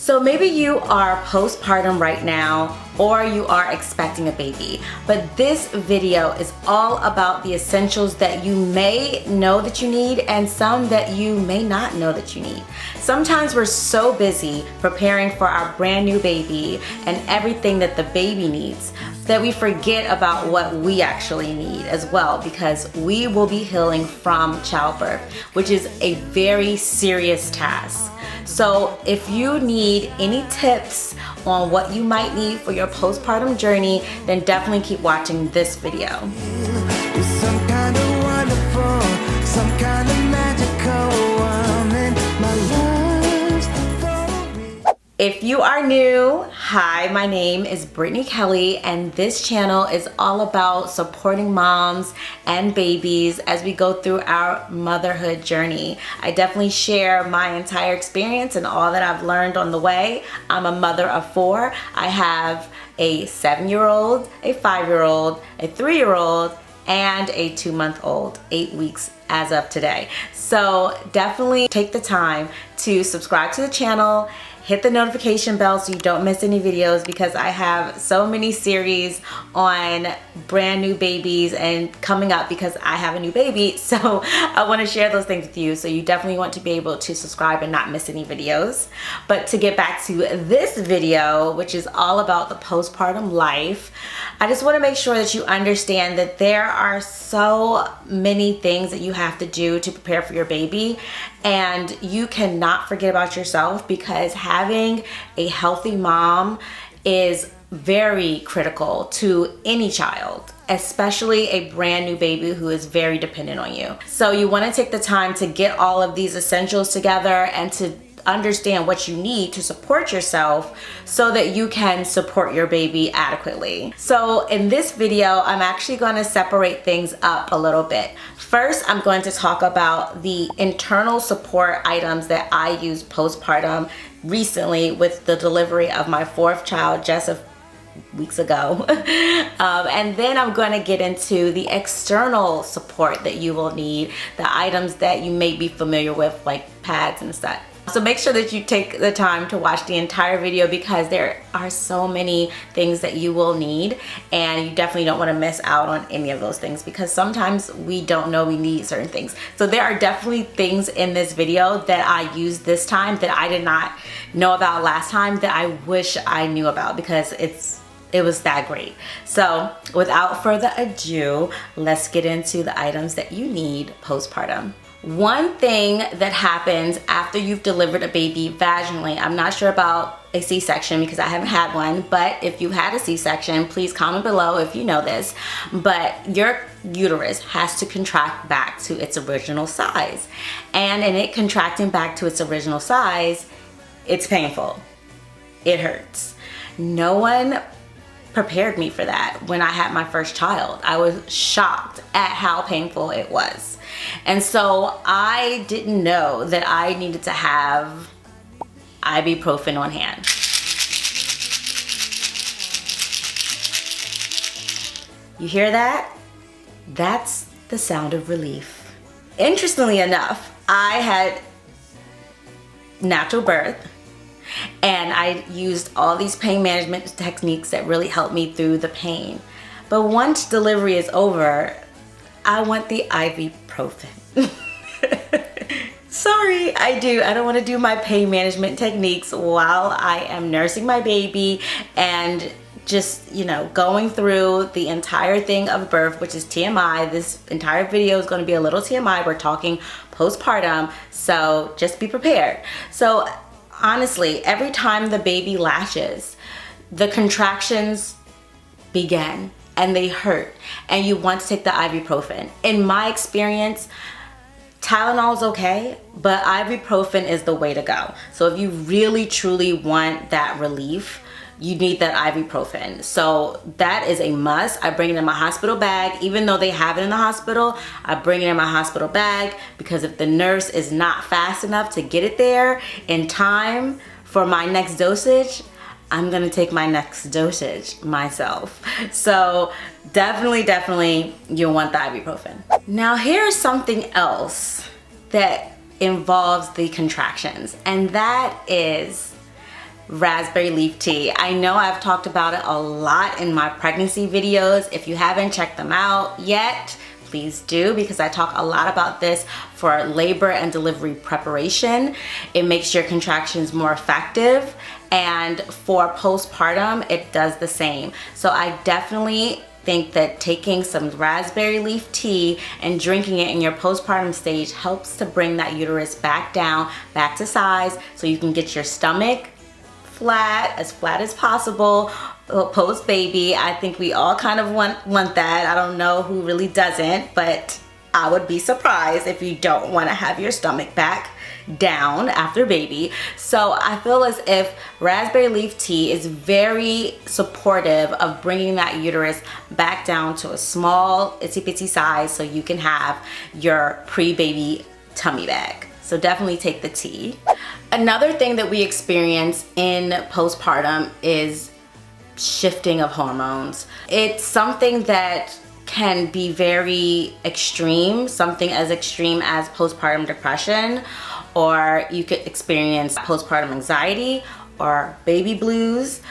So maybe you are postpartum right now, or you are expecting a baby, but this video is all about the essentials that you may know that you need and some that you may not know that you need. Sometimes we're so busy preparing for our brand new baby and everything that the baby needs that we forget about what we actually need as well, because we will be healing from childbirth, which is a very serious task. So if you need any tips on what you might need for your postpartum journey, then definitely keep watching this video. Some kind of wonderful, some kind of magical woman, my love's for me. If you are new, hi, my name is Brittany Kelly, and this channel is all about supporting moms and babies as we go through our motherhood journey. I definitely share my entire experience and all that I've learned on the way. I'm a mother of 4. I have a 7-year-old, a 5-year-old, a 3-year-old, and a 2-month-old, 8 weeks as of today. So definitely take the time to subscribe to the channel, hit the notification bell so you don't miss any videos, because I have so many series on brand new babies and coming up because I have a new baby. So I want to share those things with you. So you definitely want to be able to subscribe and not miss any videos. But to get back to this video, which is all about the postpartum life, I just want to make sure that you understand that there are so many things that you have to do to prepare for your baby, and you cannot forget about yourself, because having a healthy mom is very critical to any child, especially a brand new baby who is very dependent on you. So you want to take the time to get all of these essentials together and to understand what you need to support yourself so that you can support your baby adequately. So in this video, I'm actually going to separate things up a little bit. First, I'm going to talk about the internal support items that I used postpartum recently with the delivery of my 4th child just a weeks ago. And then I'm going to get into the external support that you will need, the items that you may be familiar with, like pads and such. So make sure that you take the time to watch the entire video, because there are so many things that you will need, and you definitely don't want to miss out on any of those things, because sometimes we don't know we need certain things. So there are definitely things in this video that I used this time that I did not know about last time that I wish I knew about, because it was that great. So without further ado, let's get into the items that you need postpartum. One thing that happens after you've delivered a baby vaginally, I'm not sure about a C-section because I haven't had one, but if you had a C-section, please comment below if you know this, but your uterus has to contract back to its original size. And in it contracting back to its original size, it's painful. It hurts. No one prepared me for that when I had my first child. I was shocked at how painful it was. And so I didn't know that I needed to have ibuprofen on hand. You hear that? That's the sound of relief. Interestingly enough, I had natural birth, and I used all these pain management techniques that really helped me through the pain. But once delivery is over, I want the ibuprofen. Sorry, I don't want to do my pain management techniques while I am nursing my baby and just, going through the entire thing of birth, which is TMI. This entire video is going to be a little TMI. We're talking postpartum, so just be prepared. So honestly, every time the baby latches, the contractions begin and they hurt, and you want to take the ibuprofen. In my experience, Tylenol is okay, but ibuprofen is the way to go. So if you really truly want that relief, you need that ibuprofen. So that is a must. I bring it in my hospital bag. Even though they have it in the hospital, I bring it in my hospital bag, because if the nurse is not fast enough to get it there in time for my next dosage, I'm gonna take my next dosage myself. So definitely you'll want the ibuprofen. Now here's something else that involves the contractions, and that is raspberry leaf tea. I know I've talked about it a lot in my pregnancy videos. If you haven't checked them out yet, please do, because I talk a lot about this for labor and delivery preparation. It makes your contractions more effective, and for postpartum it does the same. So I definitely think that taking some raspberry leaf tea and drinking it in your postpartum stage helps to bring that uterus back down, back to size, so you can get your stomach flat as possible post baby. I think we all kind of want that. I don't know who really doesn't, but I would be surprised if you don't want to have your stomach back down after baby. So I feel as if raspberry leaf tea is very supportive of bringing that uterus back down to a small itsy bitsy size so you can have your pre-baby tummy bag. So definitely take the tea. Another thing that we experience in postpartum is shifting of hormones. It's something that can be very extreme, something as extreme as postpartum depression, or you could experience postpartum anxiety or baby blues.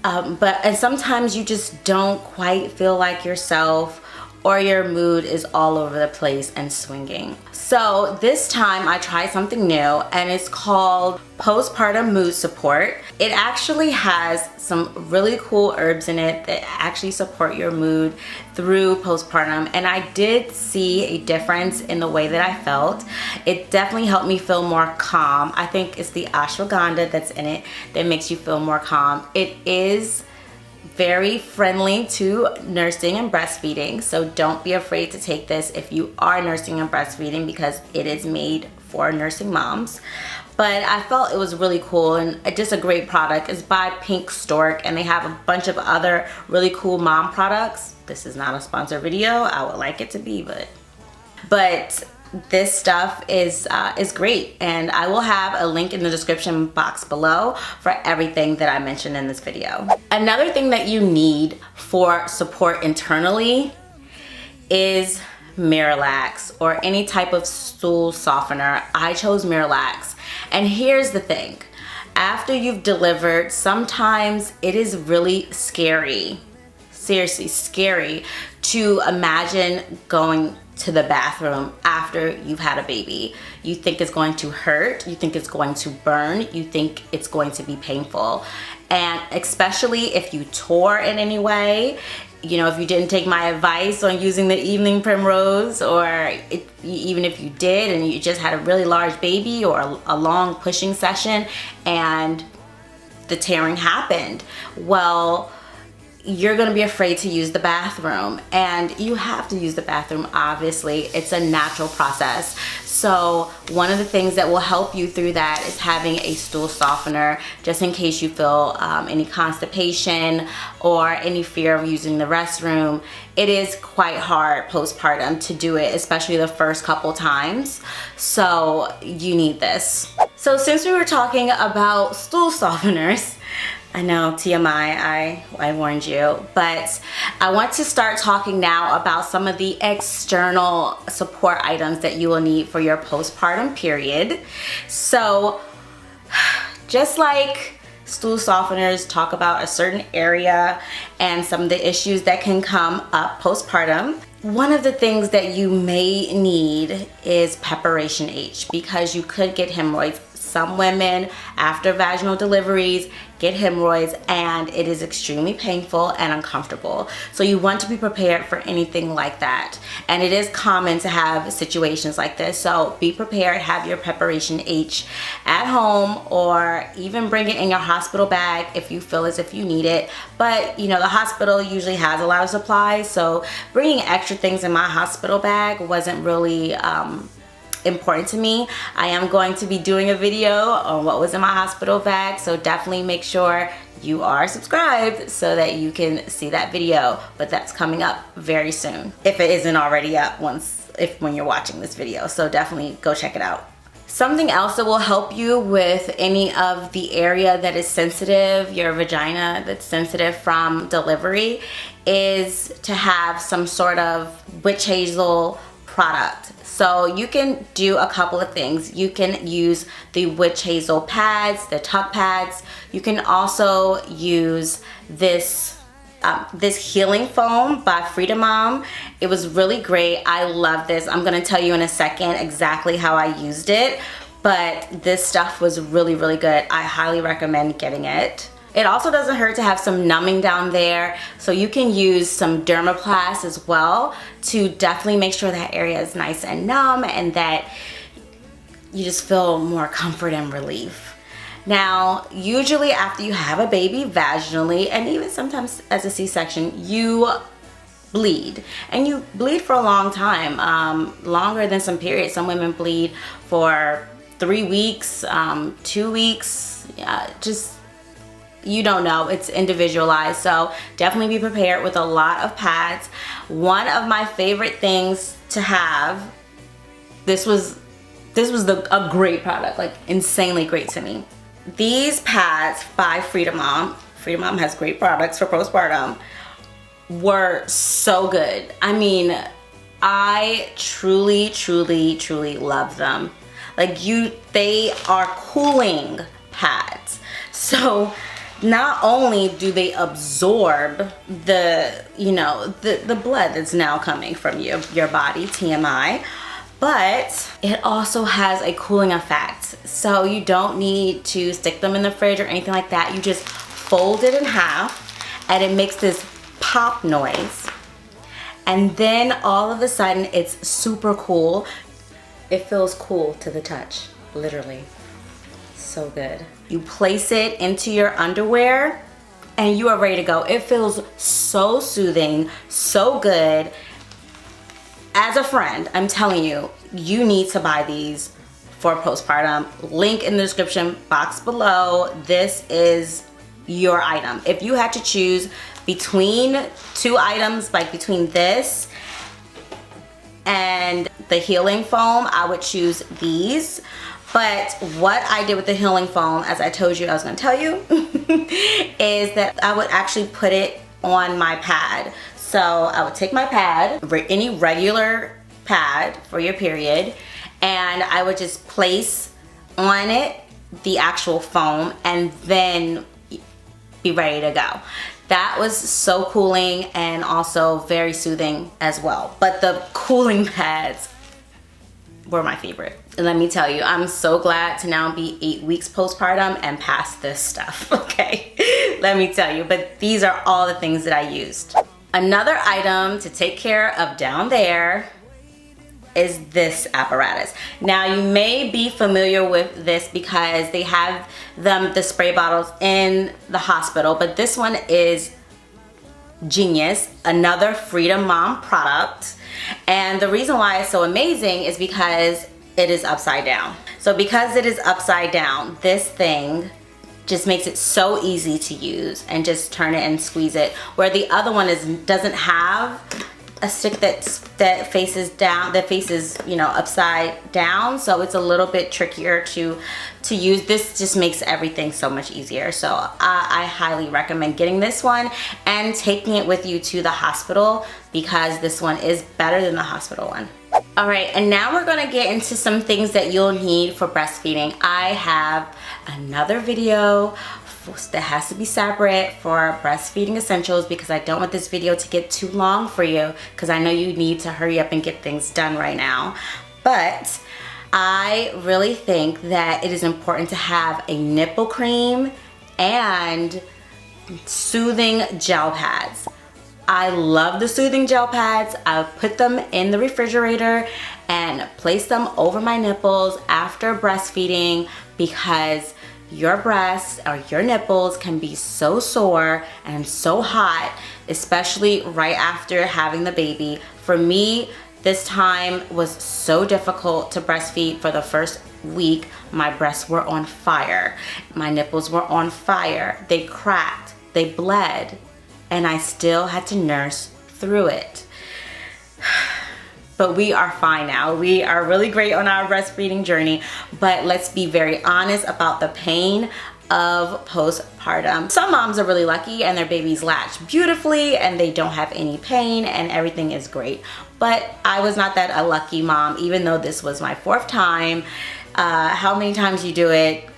And sometimes you just don't quite feel like yourself, or your mood is all over the place and swinging. So this time I tried something new, and it's called Postpartum Mood Support. It actually has some really cool herbs in it that actually support your mood through postpartum, and I did see a difference in the way that I felt. It definitely helped me feel more calm. I think it's the ashwagandha that's in it that makes you feel more calm. It is very friendly to nursing and breastfeeding, so don't be afraid to take this if you are nursing and breastfeeding, because it is made for nursing moms. But I felt it was really cool and just a great product. It's by Pink Stork, and they have a bunch of other really cool mom products. This is not a sponsored video. I would like it to be, but this stuff is great, and I will have a link in the description box below for everything that I mentioned in this video. Another thing that you need for support internally is Miralax, or any type of stool softener. I chose Miralax, and here's the thing. After you've delivered, sometimes it is really scary, seriously scary, to imagine going to the bathroom after you've had a baby. You think it's going to hurt, you think it's going to burn, you think it's going to be painful. And especially if you tore in any way, you know, if you didn't take my advice on using the evening primrose, or even if you did and you just had a really large baby or a long pushing session and the tearing happened, well, you're gonna be afraid to use the bathroom, and you have to use the bathroom, obviously. It's a natural process. So one of the things that will help you through that is having a stool softener, just in case you feel any constipation or any fear of using the restroom. It is quite hard postpartum to do it, especially the first couple times. So you need this. So since we were talking about stool softeners, I know, TMI, I warned you, but I want to start talking now about some of the external support items that you will need for your postpartum period. So just like stool softeners talk about a certain area and some of the issues that can come up postpartum, one of the things that you may need is Preparation H, because you could get hemorrhoids. Some women after vaginal deliveries get hemorrhoids, and it is extremely painful and uncomfortable. So you want to be prepared for anything like that. And it is common to have situations like this. So be prepared, have your Preparation H at home, or even bring it in your hospital bag if you feel as if you need it. But you know, the hospital usually has a lot of supplies, so bringing extra things in my hospital bag wasn't really important to me. I am going to be doing a video on what was in my hospital bag, so definitely make sure you are subscribed so that you can see that video, but that's coming up very soon, if it isn't already up when you're watching this video. So definitely go check it out. Something else that will help you with any of the area that is sensitive, your vagina that's sensitive from delivery, is to have some sort of witch hazel product. So you can do a couple of things. You can use the witch hazel pads, the tuck pads. You can also use this healing foam by Freedom Mom. It was really great. I love this. I'm gonna tell you in a second exactly how I used it, but this stuff was really, really good. I highly recommend getting it. It also doesn't hurt to have some numbing down there, so you can use some Dermaplast as well to definitely make sure that area is nice and numb and that you just feel more comfort and relief. Now, usually after you have a baby vaginally, and even sometimes as a C-section, you bleed. And you bleed for a long time, longer than some periods. Some women bleed for 3 weeks, 2 weeks, just, you don't know, it's individualized. So definitely be prepared with a lot of pads. One of my favorite things to have, this was a great product, like insanely great to me. These pads by Freedom Mom has great products for postpartum, were so good. I mean, I truly, truly, truly love them. Like they are cooling pads. So not only do they absorb the, the blood that's now coming from your body, TMI, but it also has a cooling effect. So you don't need to stick them in the fridge or anything like that. You just fold it in half and it makes this pop noise. And then all of a sudden it's super cool. It feels cool to the touch, literally. So good. You place it into your underwear and you are ready to go. It feels so soothing, so good. As a friend, I'm telling you, you need to buy these for postpartum. Link in the description box below. This is your item. If you had to choose between two items, like between this and the healing foam, I would choose these. But what I did with the healing foam, as I told you I was going to tell you, is that I would actually put it on my pad. So I would take my pad, any regular pad for your period, and I would just place on it the actual foam and then be ready to go. That was so cooling and also very soothing as well. But the cooling pads were my favorite. And let me tell you, I'm so glad to now be 8 weeks postpartum and past this stuff, okay? Let me tell you, but these are all the things that I used. Another item to take care of down there is this apparatus. Now you may be familiar with this because they have the spray bottles in the hospital, but this one is genius, another Freedom Mom product. And the reason why it's so amazing is because it is upside down. So because it is upside down, this thing just makes it so easy to use and just turn it and squeeze it. Where the other one doesn't have a stick that faces down, that faces, upside down. So it's a little bit trickier to use. This just makes everything so much easier. So I highly recommend getting this one and taking it with you to the hospital because this one is better than the hospital one. All right, and now we're gonna get into some things that you'll need for breastfeeding. I have another video that has to be separate for breastfeeding essentials because I don't want this video to get too long for you because I know you need to hurry up and get things done right now. But I really think that it is important to have a nipple cream and soothing gel pads. I love the soothing gel pads. I put them in the refrigerator and place them over my nipples after breastfeeding because your breasts or your nipples can be so sore and so hot, especially right after having the baby. For me, this time was so difficult to breastfeed. For the first week, my breasts were on fire. My nipples were on fire. They cracked, they bled, and I still had to nurse through it. But we are fine now. We are really great on our breastfeeding journey, but let's be very honest about the pain of postpartum. Some moms are really lucky and their babies latch beautifully and they don't have any pain and everything is great. but I was not that a lucky mom, even though this was my 4th time. How many times you do it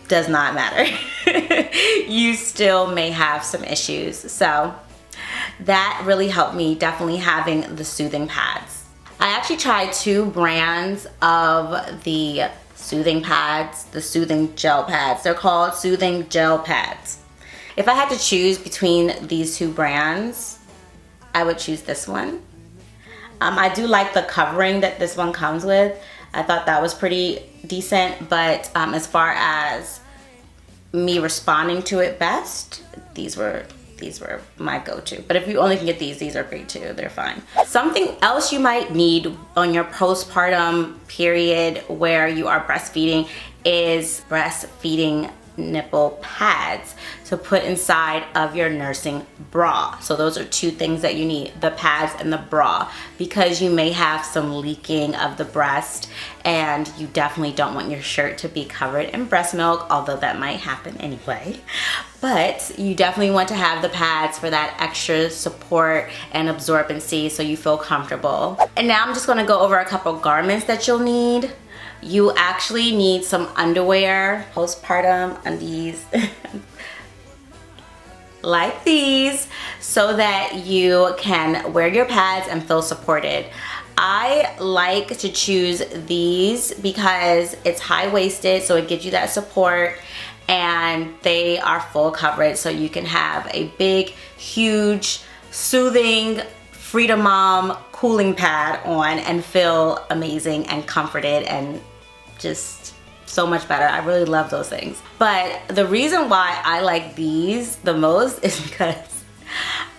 does not matter. You still may have some issues. So that really helped me, definitely having the soothing pads. I actually tried 2 brands of the soothing pads, the soothing gel pads. They're called soothing gel pads. If I had to choose between these 2 brands, I would choose this one. I do like the covering that this one comes with. I thought that was pretty decent, but as far as me responding to it best, these were my go-to. But if you only can get these are great too. They're fine. Something else you might need on your postpartum period where you are breastfeeding is breastfeeding nipple pads to put inside of your nursing bra. So those are 2 things that you need, the pads and the bra, because you may have some leaking of the breast and you definitely don't want your shirt to be covered in breast milk, although that might happen anyway. But you definitely want to have the pads for that extra support and absorbency so you feel comfortable. And now I'm just gonna go over a couple garments that you'll need. You actually need some underwear, postpartum undies, like these, so that you can wear your pads and feel supported. I like to choose these because it's high-waisted, so it gives you that support, and they are full coverage, so you can have a big, huge, soothing, Freedom Mom cooling pad on and feel amazing and comforted and just so much better. I really love those things. But the reason why I like these the most is because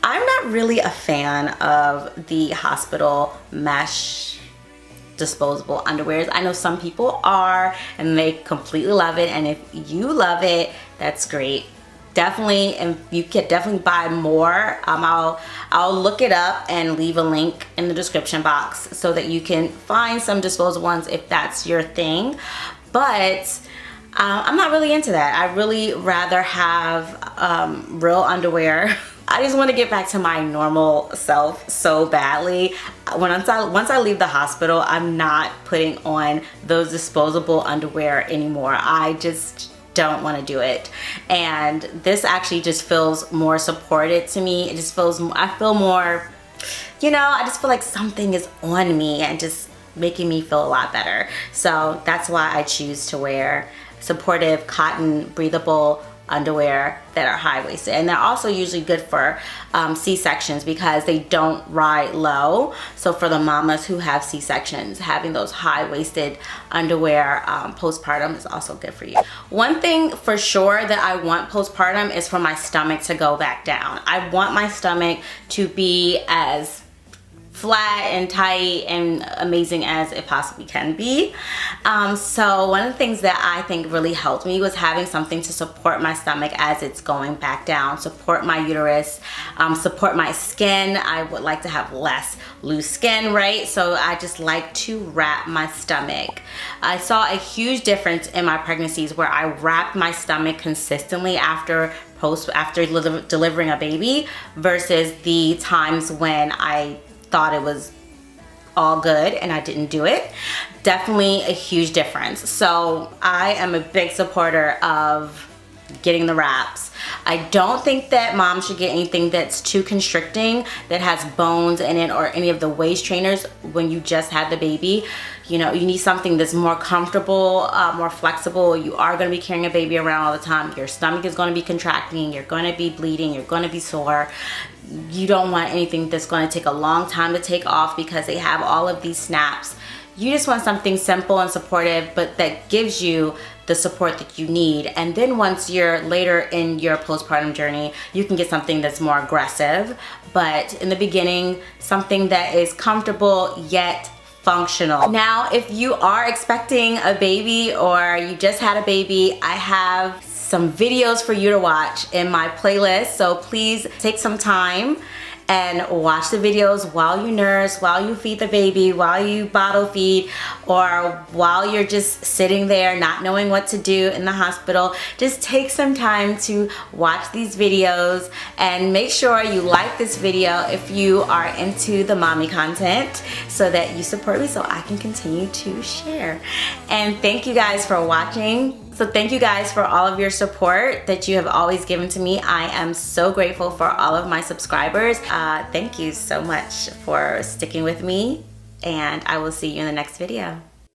I'm not really a fan of the hospital mesh disposable underwears. I know some people are and they completely love it, and if you love it, that's great. Definitely, and you can definitely buy more. I'll look it up and leave a link in the description box so that you can find some disposable ones if that's your thing. But I'm not really into that. I really rather have real underwear. I just want to get back to my normal self so badly. Once I leave the hospital, I'm not putting on those disposable underwear anymore. I just don't want to do it, and this actually just feels more supported to me. It just feels, I feel more, you know, I just feel like something is on me and just making me feel a lot better. So that's why I choose to wear supportive cotton breathable underwear that are high-waisted, and they're also usually good for C-sections because they don't ride low. So for the mamas who have C-sections, having those high-waisted underwear postpartum is also good for you. One thing for sure that I want postpartum is for my stomach to go back down. I want my stomach to be as flat and tight and amazing as it possibly can be. So one of the things that I think really helped me was having something to support my stomach as it's going back down, support my uterus, support my skin. I would like to have less loose skin, right? So I just like to wrap my stomach. I saw a huge difference in my pregnancies where I wrapped my stomach consistently after delivering a baby versus the times when I thought it was all good and I didn't do it. Definitely a huge difference. So I am a big supporter of getting the wraps. I don't think that mom should get anything that's too constricting, that has bones in it, or any of the waist trainers when you just had the baby. You know, you need something that's more comfortable, more flexible. You are going to be carrying a baby around all the time. Your stomach is going to be contracting. You're going to be bleeding. You're going to be sore. You don't want anything that's going to take a long time to take off because they have all of these snaps. You just want something simple and supportive, but that gives you the support that you need. And then once you're later in your postpartum journey, you can get something that's more aggressive. But in the beginning, something that is comfortable yet functional. Now, if you are expecting a baby or you just had a baby, I have some videos for you to watch in my playlist. So please take some time and watch the videos while you nurse, while you feed the baby, while you bottle feed, or while you're just sitting there not knowing what to do in the hospital. Just take some time to watch these videos and make sure you like this video if you are into the mommy content so that you support me so I can continue to share. And thank you guys for watching. So thank you guys for all of your support that you have always given to me. I am so grateful for all of my subscribers. Thank you so much for sticking with me, and I will see you in the next video.